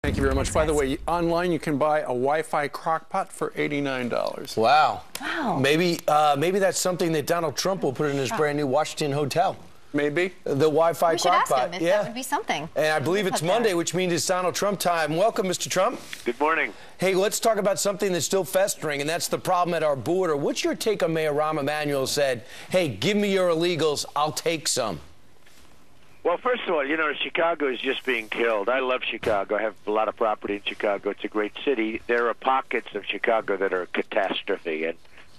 Thank you very much. By the way, online you can buy a Wi-Fi crock-pot for $89. Wow. Wow. Maybe that's something that Donald Trump will put in his brand new Washington hotel. Maybe. The Wi-Fi crock-pot. We should ask him if that would be something. And I believe it's Monday, which means it's Donald Trump time. Welcome, Mr. Trump. Good morning. Hey, let's talk about something that's still festering, and that's the problem at our border. What's your take on Mayor Rahm Emanuel said, hey, give me your illegals, I'll take some? Well, first of all, you know, Chicago is just being killed. I love Chicago. I have a lot of property in Chicago. It's a great city. There are pockets of Chicago that are a catastrophe, and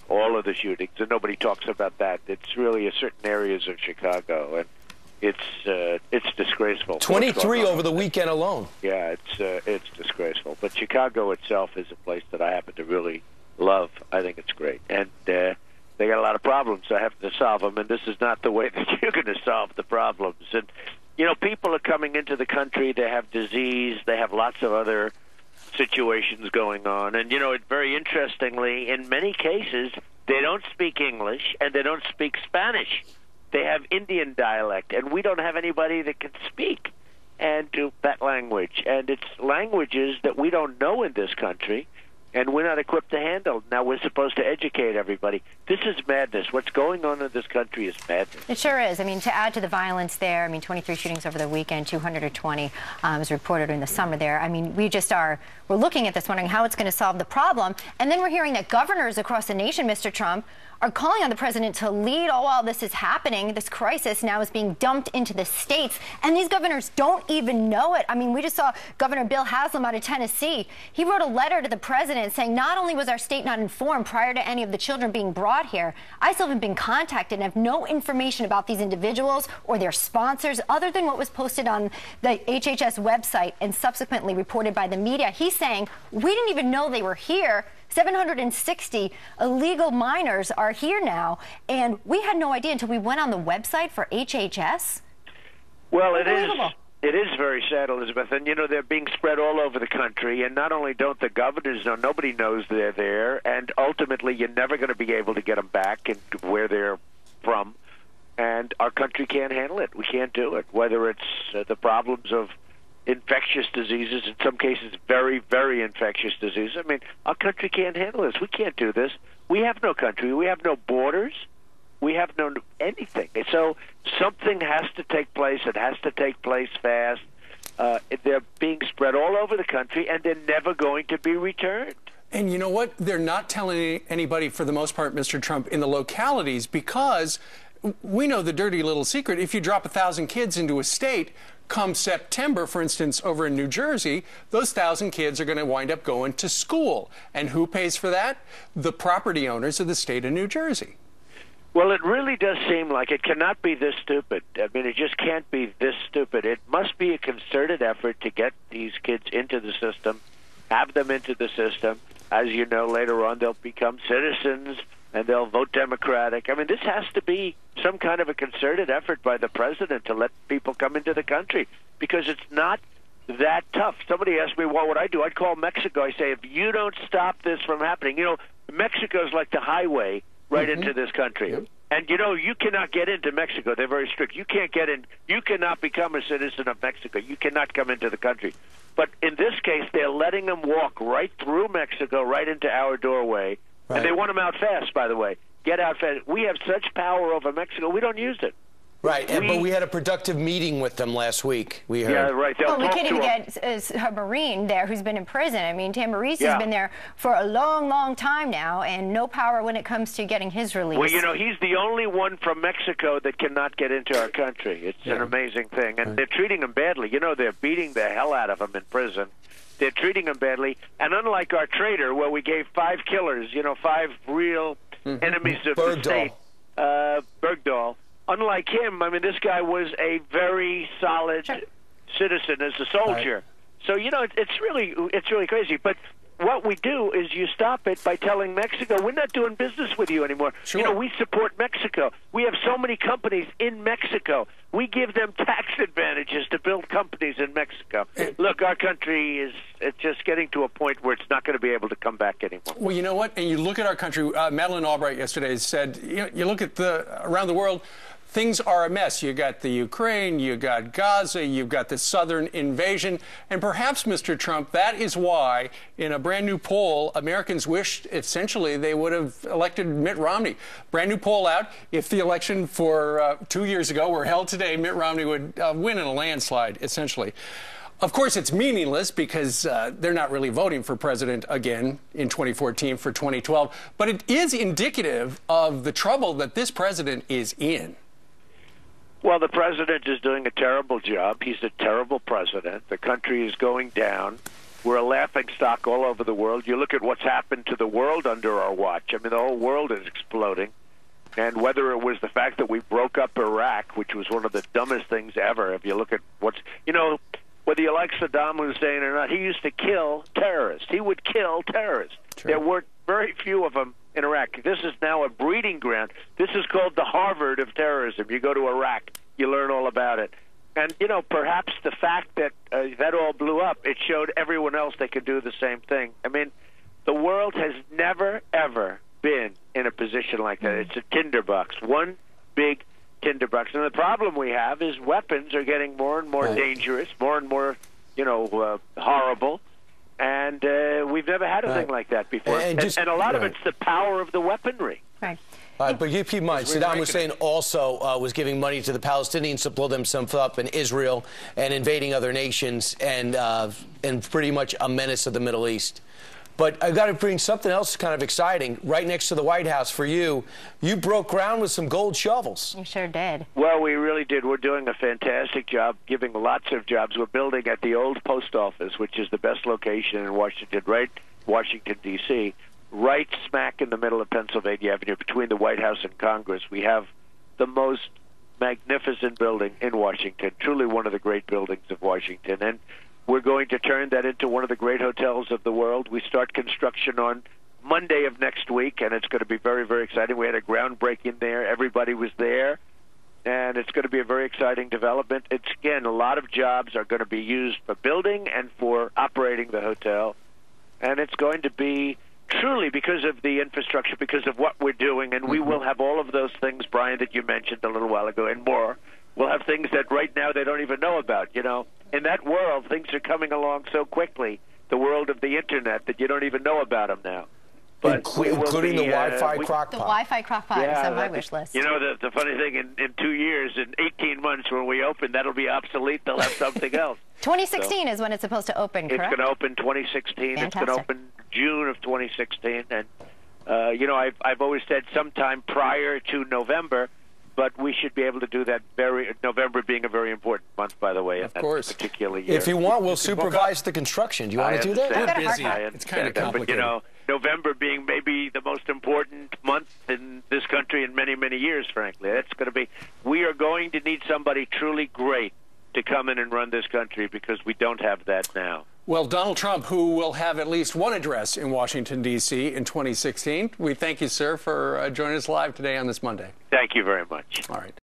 all of the shootings, and nobody talks about that. It's really a certain areas of Chicago, and it's disgraceful. 23 over the weekend alone. Yeah, it's disgraceful. But Chicago itself is a place that I happen to really love. I think it's great, and they got a lot of problems. I have to solve them, and this is not the way that you're going to solve the problems. And you know, people are coming into the country. They have disease. They have lots of other situations going on. And, you know, very interestingly, in many cases, they don't speak English and they don't speak Spanish. They have Indian dialect, and we don't have anybody that can speak and do that language. And it's languages that we don't know in this country, and we're not equipped to handle. Now we're supposed to educate everybody. This is madness. What's going on in this country is madness. It sure is. I mean, to add to the violence there, I mean, 23 shootings over the weekend, 220 was reported in the summer there. I mean, we're looking at this wondering how it's going to solve the problem. And then we're hearing that governors across the nation, Mr. Trump, are calling on the president to lead while this is happening. This crisis now is being dumped into the states, and these governors don't even know it. I mean, we just saw Governor Bill Haslam out of Tennessee. He wrote a letter to the president saying not only was our state not informed prior to any of the children being brought here, I still haven't been contacted and have no information about these individuals or their sponsors other than what was posted on the HHS website and subsequently reported by the media. He's saying we didn't even know they were here. 760 illegal minors are here now, and we had no idea until we went on the website for HHS. Well, it is very sad, Elizabeth, and you know, they're being spread all over the country, and not only don't the governors know, nobody knows they're there, and ultimately you're never going to be able to get them back and where they're from, and our country can't handle it. We can't do it, whether it's the problems of infectious diseases, in some cases very, very infectious diseases. I mean, our country can't handle this. We can't do this. We have no country. We have no borders. We have no anything. So something has to take place. It has to take place fast. They're being spread all over the country, and they're never going to be returned. And you know what? They're not telling anybody, for the most part, Mr. Trump, in the localities, because we know the dirty little secret. If you drop 1,000 kids into a state, come September, for instance, over in New Jersey, those 1,000 kids are going to wind up going to school. And who pays for that? The property owners of the state of New Jersey. Well, it really does seem like it cannot be this stupid. I mean, it just can't be this stupid. It must be a concerted effort to get these kids into the system, have them into the system. As you know, later on they'll become citizens and they'll vote Democratic. I mean, this has to be some kind of a concerted effort by the president to let people come into the country, because it's not that tough. Somebody asked me, what would I do? I'd call Mexico. I say, if you don't stop this from happening, you know, Mexico's like the highway right into this country. Yep. And, you know, you cannot get into Mexico. They're very strict. You can't get in. You cannot become a citizen of Mexico. You cannot come into the country. But in this case, they're letting them walk right through Mexico, right into our doorway. Right. And they want them out fast, by the way. Get out fast. We have such power over Mexico. We don't use it. Right, but we had a productive meeting with them last week, we heard. Yeah, right. Well, we can't even get a Marine there who's been in prison. I mean, Tamariz has been there for a long, long time now, and no power when it comes to getting his release. Well, you know, he's the only one from Mexico that cannot get into our country. It's an amazing thing. And they're treating him badly. You know, they're beating the hell out of him in prison. They're treating him badly. And unlike our traitor, where we gave 5 killers, you know, 5 real enemies of the state, Bergdahl, unlike him, I mean, this guy was a very solid citizen as a soldier. Right. So, you know, it's really crazy. But what we do is you stop it by telling Mexico, we're not doing business with you anymore. Sure. You know, we support Mexico. We have so many companies in Mexico. We give them tax advantages to build companies in Mexico. Look, our country is just getting to a point where it's not going to be able to come back anymore. Well, you know what? And you look at our country, Madeleine Albright yesterday said, you know, you look at around the world, things are a mess. You got the Ukraine, you got Gaza, you've got the southern invasion, and perhaps, Mr. Trump, that is why in a brand new poll, Americans wished essentially they would have elected Mitt Romney. Brand new poll out. If the election for 2 years ago were held today, Mitt Romney would win in a landslide, essentially. Of course, it's meaningless because they're not really voting for president again in 2014 for 2012. But it is indicative of the trouble that this president is in. Well, the president is doing a terrible job. He's a terrible president. The country is going down. We're a laughingstock all over the world. You look at what's happened to the world under our watch. I mean, the whole world is exploding. And whether it was the fact that we broke up Iraq, which was one of the dumbest things ever, if you look at what's, whether you like Saddam Hussein or not, he used to kill terrorists. He would kill terrorists. True. There were very few of them in Iraq. This is now a breeding ground. This is called the Harvard of terrorism. You go to Iraq, you learn all about it. And, perhaps the fact that that all blew up, it showed everyone else they could do the same thing. I mean, the world has never, ever been in a position like that. It's a tinderbox, one big tinderbox. And the problem we have is weapons are getting more and more dangerous, more and more, horrible. And we've never had a thing like that before. And a lot of it's the power of the weaponry. Right. But you keep in mind, Saddam Hussein also was giving money to the Palestinians to blow themselves up in Israel and invading other nations and pretty much a menace of the Middle East. But I've got to bring something else kind of exciting right next to the White House for you. You broke ground with some gold shovels. You sure did. Well, we really did. We're doing a fantastic job, giving lots of jobs. We're building at the old post office, which is the best location in Washington, Washington, D.C., right smack in the middle of Pennsylvania Avenue between the White House and Congress. We have the most magnificent building in Washington, truly one of the great buildings of Washington. And we're going to turn that into one of the great hotels of the world. We start construction on Monday of next week, and it's going to be very, very exciting. We had a groundbreaking there. Everybody was there, and it's going to be a very exciting development. It's, again, a lot of jobs are going to be used for building and for operating the hotel, and it's going to be truly because of the infrastructure, because of what we're doing, and we will have all of those things, Brian, that you mentioned a little while ago, and more. We'll have things that right now they don't even know about, In that world, things are coming along so quickly, the world of the Internet, that you don't even know about them now. But including the Wi-Fi crock pot. The Wi-Fi crock pot is on my wish list. The funny thing, in 2 years, in 18 months when we open, that'll be obsolete. They'll have something else. 2016 is when it's supposed to open, correct? It's going to open 2016. Fantastic. It's going to open June of 2016. And, I've always said sometime prior to November, but we should be able to do that November being a very important month, by the way, of course. That particular year. If you want, we'll supervise the construction. Do you want to do that? We're busy. It's kind of complicated. But, November being maybe the most important month in this country in many, many years, frankly. That's going to be, we are going to need somebody truly great to come in and run this country because we don't have that now. Well, Donald Trump, who will have at least one address in Washington, D.C. in 2016, we thank you, sir, for joining us live today on this Monday. Thank you very much. All right.